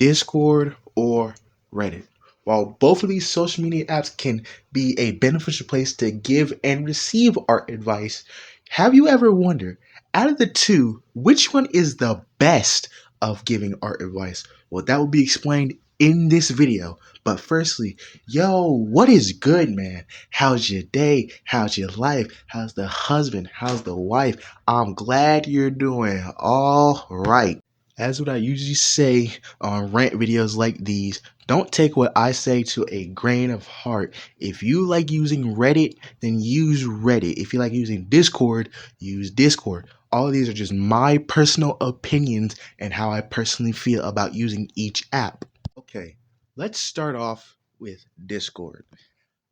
Discord or Reddit. While both of these social media apps can be a beneficial place to give and receive art advice, have you ever wondered, out of the two, which one is the best of giving art advice? Well, that will be explained in this video. But firstly, yo, what is good, man? How's your day? How's your life? How's the husband? How's the wife? I'm glad you're doing all right. As what I usually say on rant videos like these, don't take what I say to a grain of heart. If you like using Reddit, then use Reddit. If you like using Discord, use Discord. All of these are just my personal opinions and how I personally feel about using each app. Okay, let's start off with Discord.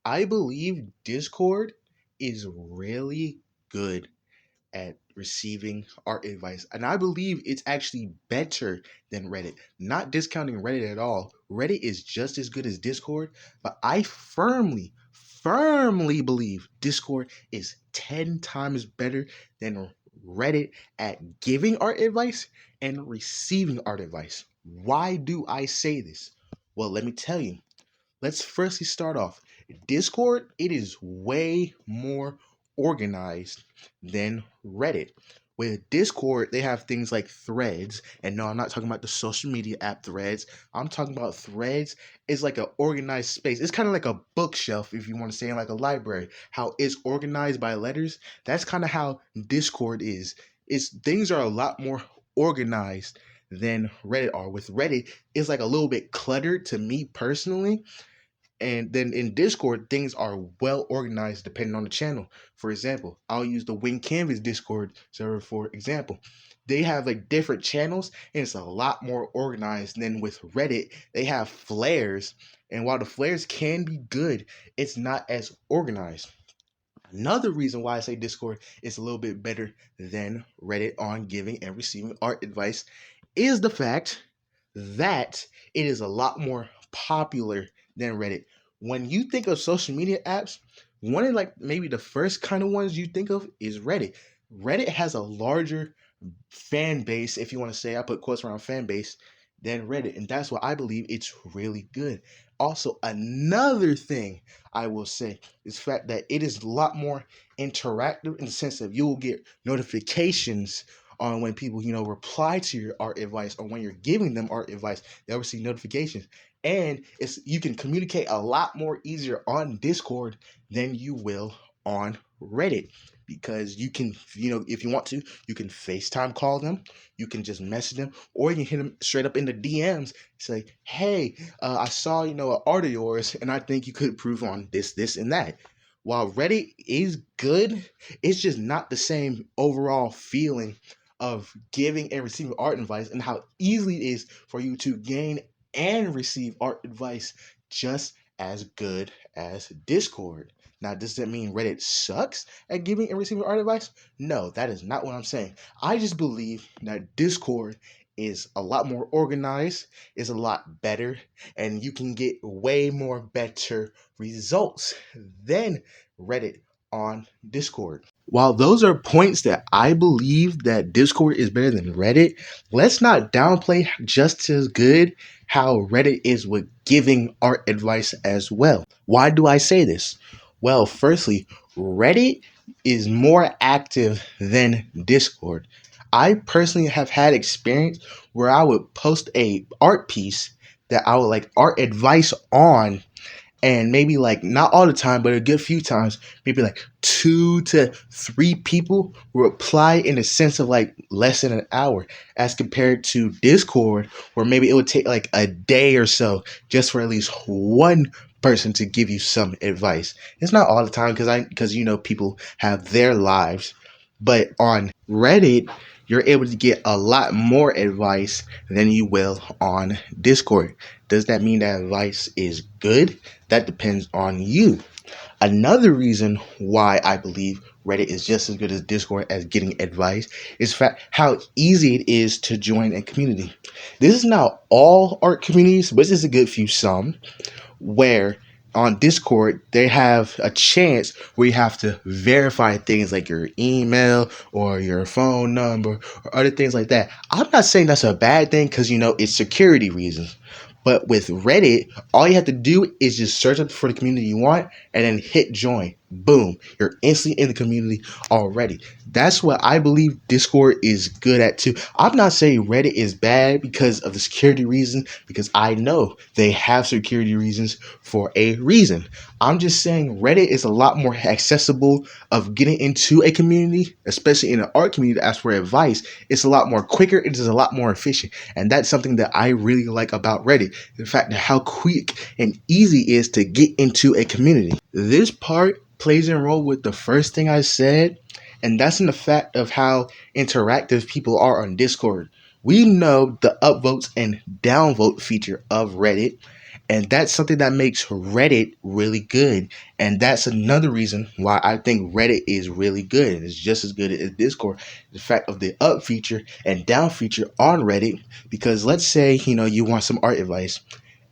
I believe Discord is really good at receiving art advice. And I believe it's actually better than Reddit. Not discounting Reddit at all. Reddit is just as good as Discord, but I firmly believe Discord is 10 times better than Reddit at giving art advice and receiving art advice. Why do I say this? Well, let me tell you. Let's firstly start off. Discord, it is way more organized than Reddit. With Discord, they have things like threads. And no, I'm not talking about the social media app threads. I'm talking about threads. It's like an organized space. It's kind of like a bookshelf, if you want to say, in like a library. How it's organized by letters. That's kind of how Discord is. Things are a lot more organized than Reddit are. With Reddit, it's like a little bit cluttered to me personally. And then in Discord, things are well organized depending on the channel. For example, I'll use the Wing Canvas Discord server for example. They have like different channels and it's a lot more organized than with Reddit. They have flares, and while the flares can be good, it's not as organized. Another reason why I say Discord is a little bit better than Reddit on giving and receiving art advice is the fact that it is a lot more popular than Reddit. When you think of social media apps, one of like maybe the first kind of ones you think of is Reddit. Reddit has a larger fan base, if you want to say, I put quotes around fan base, than Reddit. And that's why I believe it's really good. Also, another thing I will say is the fact that it is a lot more interactive in the sense of you will get notifications on when people, reply to your art advice, or when you're giving them art advice, they'll receive notifications. And you can communicate a lot more easier on Discord than you will on Reddit, because you can, if you want to, you can FaceTime call them, you can just message them, or you can hit them straight up in the DMs, say, hey, I saw, an art of yours, and I think you could improve on this, and that. While Reddit is good, it's just not the same overall feeling of giving and receiving art advice, and how easily it is for you to gain and receive art advice just as good as Discord. Now, does that mean Reddit sucks at giving and receiving art advice? No, that is not what I'm saying. I just believe that Discord is a lot more organized, is a lot better, and you can get way more better results than Reddit on Discord. While those are points that I believe that Discord is better than Reddit, let's not downplay just as good how Reddit is with giving art advice as well. Why do I say this? Well, firstly, Reddit is more active than Discord. I personally have had experience where I would post a art piece that I would like art advice on, and maybe like not all the time, but a good few times, maybe like 2 to 3 people reply in a sense of like less than an hour, as compared to Discord, where maybe it would take like a day or so just for at least one person to give you some advice. It's not all the time because people have their lives, but on Reddit, you're able to get a lot more advice than you will on Discord. Does that mean that advice is good? That depends on you. Another reason why I believe Reddit is just as good as Discord as getting advice is how easy it is to join a community. This is not all art communities, but this is a good few some, where on Discord, they have a chance where you have to verify things like your email or your phone number or other things like that. I'm not saying that's a bad thing because, it's security reasons. But with Reddit, all you have to do is just search up for the community you want and then hit join. Boom, you're instantly in the community already. That's what I believe Discord is good at too. I'm not saying Reddit is bad because of the security reason, because I know they have security reasons for a reason. I'm just saying Reddit is a lot more accessible of getting into a community, especially in an art community to ask for advice. It's a lot more quicker, it is a lot more efficient. And that's something that I really like about Reddit. The fact that how quick and easy it is to get into a community. This part plays a role with the first thing I said, and that's in the fact of how interactive people are on Discord. We know the upvotes and downvote feature of Reddit, and that's something that makes Reddit really good. And that's another reason why I think Reddit is really good and it's just as good as Discord. The fact of the up feature and down feature on Reddit, because let's say, you want some art advice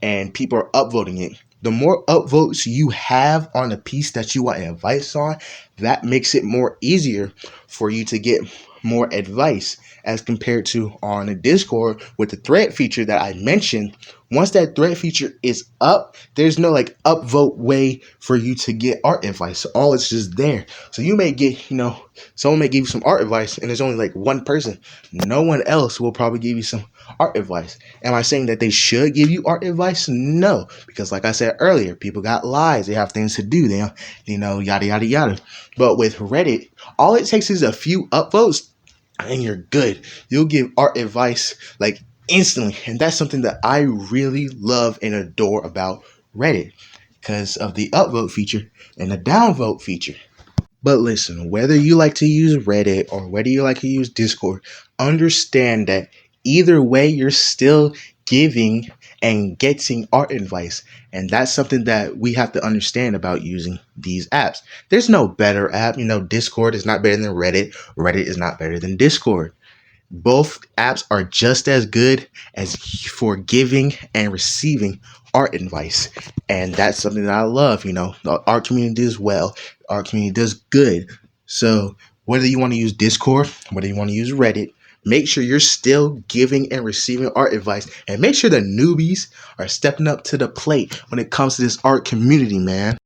and people are upvoting it. The more upvotes you have on a piece that you want advice on, that makes it more easier for you to get more advice as compared to on a Discord with the thread feature that I mentioned. Once that thread feature is up, there's no like upvote way for you to get art advice. All it's just there. So you may get, someone may give you some art advice and there's only like one person. No one else will probably give you some art advice. Am I saying that they should give you art advice? No, because like I said earlier, people got lives. They have things to do. They, yada, yada, yada. But with Reddit, all it takes is a few upvotes and you're good. You'll give art advice like instantly. And that's something that I really love and adore about Reddit because of the upvote feature and the downvote feature. But listen, whether you like to use Reddit or whether you like to use Discord, understand that either way, you're still giving and getting art advice. And that's something that we have to understand about using these apps. There's no better app. Discord is not better than Reddit. Reddit is not better than Discord. Both apps are just as good as for giving and receiving art advice. And that's something that I love. The art community does well. Art community does good. So whether you want to use Discord, whether you want to use Reddit, make sure you're still giving and receiving art advice. And make sure the newbies are stepping up to the plate when it comes to this art community, man.